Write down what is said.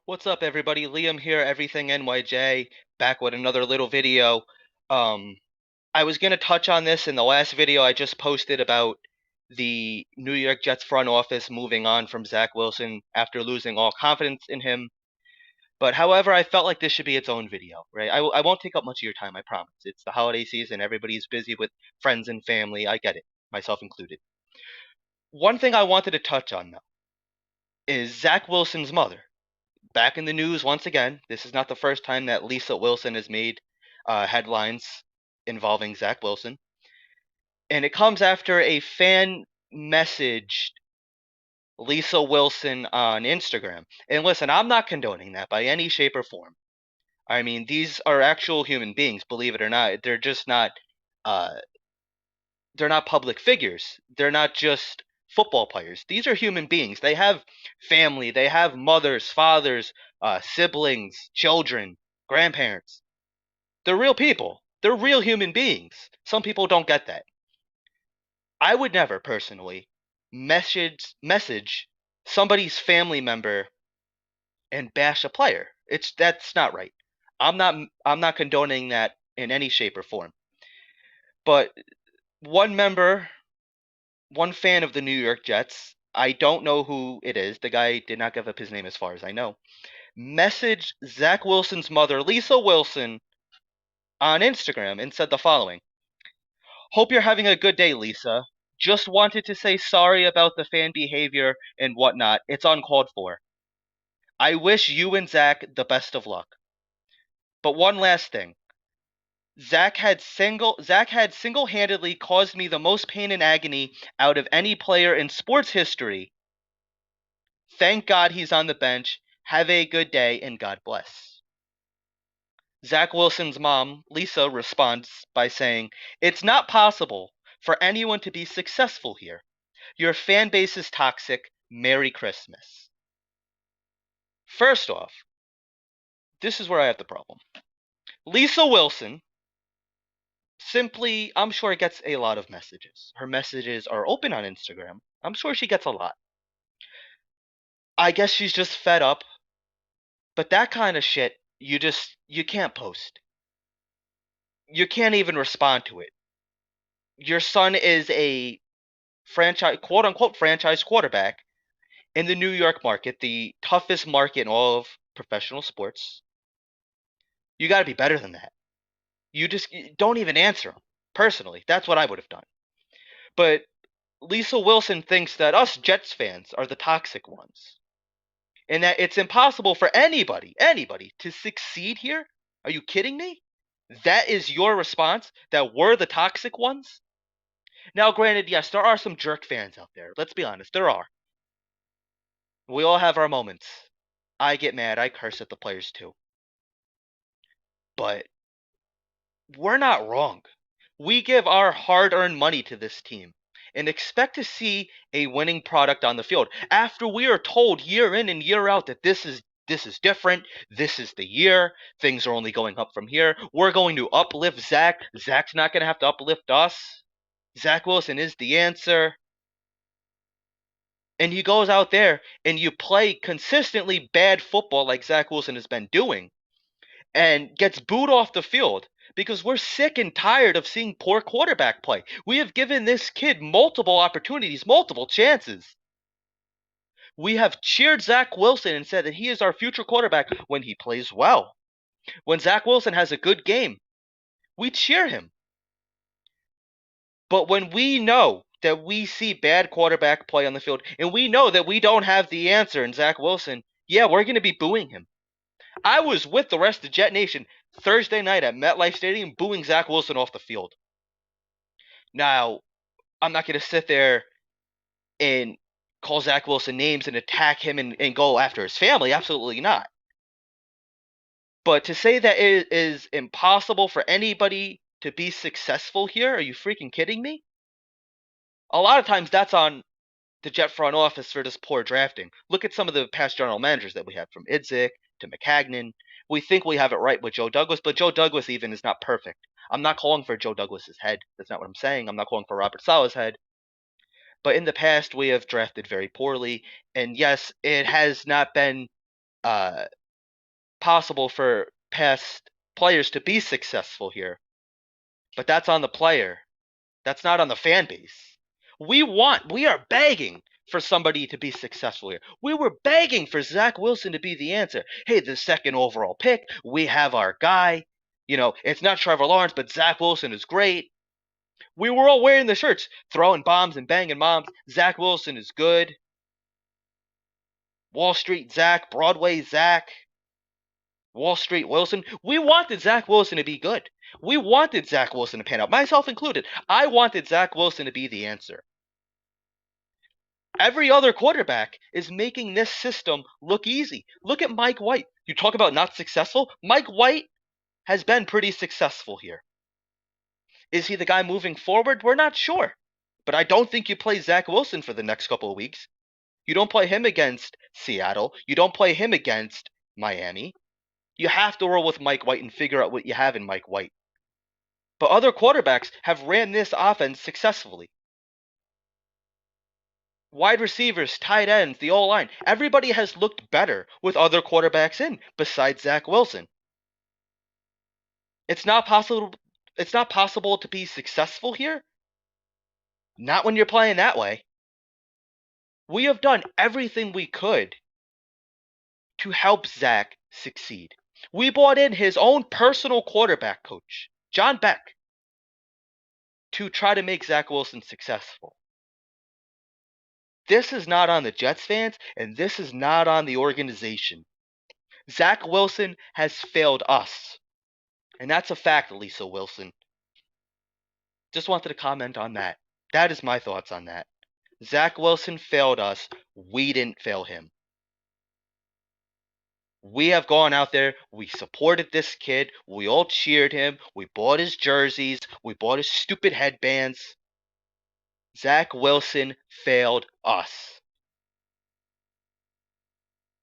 What's up, everybody? Liam here, Everything NYJ, back with another little video. Um, I was gonna touch on this in the last video I just posted about the New York Jets front office moving on from Zach Wilson after losing all confidence in him. But however, I felt like this should be its own video, right? I won't take up much of your time, I promise. It's the holiday season, everybody's busy with friends and family. I get it, myself included. One thing I wanted to touch on, though, is Zach Wilson's mother. Back in the news once again. This is not the first time that Lisa Wilson has made headlines involving Zach Wilson. And it comes after a fan messaged Lisa Wilson on Instagram. And listen, I'm not condoning that by any shape or form. I mean, these are actual human beings, believe it or not. They're just not uh, they're not public figures. They're not just football players. These are human beings. They have family. They have mothers, fathers, siblings, children, grandparents. They're real people. They're real human beings. Some people don't get that. I would never personally message somebody's family member and bash a player. That's not right. I'm not condoning that in any shape or form. But one member one fan of the New York Jets, I don't know who it is. The guy did not give up his name as far as I know. Messaged Zach Wilson's mother, Lisa Wilson, on Instagram and said the following: "Hope you're having a good day, Lisa. Just wanted to say sorry about the fan behavior and whatnot. It's uncalled for. I wish you and Zach the best of luck. But one last thing. Zach had single-handedly caused me the most pain and agony out of any player in sports history. Thank God he's on the bench. Have a good day and God bless." Zach Wilson's mom, Lisa, responds by saying, "It's not possible for anyone to be successful here. Your fan base is toxic. Merry Christmas." First off, this is where I have the problem. Lisa Wilson simply, I'm sure, gets a lot of messages. Her messages are open on Instagram. I'm sure she gets a lot. I guess she's just fed up, but that kind of shit, you can't post. You can't even respond to it. Your son is a franchise, quote unquote, franchise quarterback in the New York market, the toughest market in all of professional sports. You got to be better than that. You just don't even answer him. Personally, that's what I would have done. But Lisa Wilson thinks that us Jets fans are the toxic ones, and that it's impossible for anybody to succeed here. Are you kidding me? That is your response? That we're the toxic ones? Now, granted, yes, there are some jerk fans out there. Let's be honest, there are. We all have our moments. I get mad, I curse at the players too. But we're not wrong. We give our hard earned money to this team and expect to see a winning product on the field after we are told year in and year out that this is different. This is the year. Things are only going up from here. We're going to uplift Zach. Zach's not going to have to uplift us. Zach Wilson is the answer. And he goes out there and you play consistently bad football like Zach Wilson has been doing and gets booed off the field because we're sick and tired of seeing poor quarterback play. We have given this kid multiple opportunities, multiple chances. We have cheered Zach Wilson and said that he is our future quarterback when he plays well. When Zach Wilson has a good game, we cheer him. But when we know that we see bad quarterback play on the field and we know that we don't have the answer in Zach Wilson, yeah, we're going to be booing him. I was with the rest of Jet Nation Thursday night at MetLife Stadium booing Zach Wilson off the field. Now, I'm not going to sit there and call Zach Wilson names and attack him and go after his family. Absolutely not. But to say that it is impossible for anybody to be successful here, are you freaking kidding me? A lot of times that's on the Jet front office for this poor drafting. Look at some of the past general managers that we had, from Idzik to Maccagnan. We think we have it right with Joe Douglas, but Joe Douglas even is not perfect. I'm not calling for Joe Douglas's head. That's not what I'm saying. I'm not calling for Robert Saleh's head. But in the past, we have drafted very poorly. And yes, it has not been possible for past players to be successful here. But that's on the player. That's not on the fan base. We are begging for somebody to be successful here. We were begging for Zach Wilson to be the answer. Hey, the second overall pick, we have our guy. You know, it's not Trevor Lawrence, but Zach Wilson is great. We were all wearing the shirts, throwing bombs and banging moms. Zach Wilson is good. Wall Street Zach, Broadway Zach, Wall Street Wilson. We wanted Zach Wilson to be good. We wanted Zach Wilson to pan out, myself included. I wanted Zach Wilson to be the answer. Every other quarterback is making this system look easy. Look at Mike White. You talk about not successful. Mike White has been pretty successful here. Is he the guy moving forward? We're not sure. But I don't think you play Zach Wilson for the next couple of weeks. You don't play him against Seattle. You don't play him against Miami. You have to roll with Mike White and figure out what you have in Mike White. But other quarterbacks have ran this offense successfully. Wide receivers, tight ends, the O-line. Everybody has looked better with other quarterbacks in besides Zach Wilson. It's not possible to be successful here. Not when you're playing that way. We have done everything we could to help Zach succeed. We brought in his own personal quarterback coach, John Beck, to try to make Zach Wilson successful. This is not on the Jets fans, and this is not on the organization. Zach Wilson has failed us. And that's a fact, Lisa Wilson. Just wanted to comment on that. That is my thoughts on that. Zach Wilson failed us. We didn't fail him. We have gone out there. We supported this kid. We all cheered him. We bought his jerseys. We bought his stupid headbands. Zach Wilson failed us.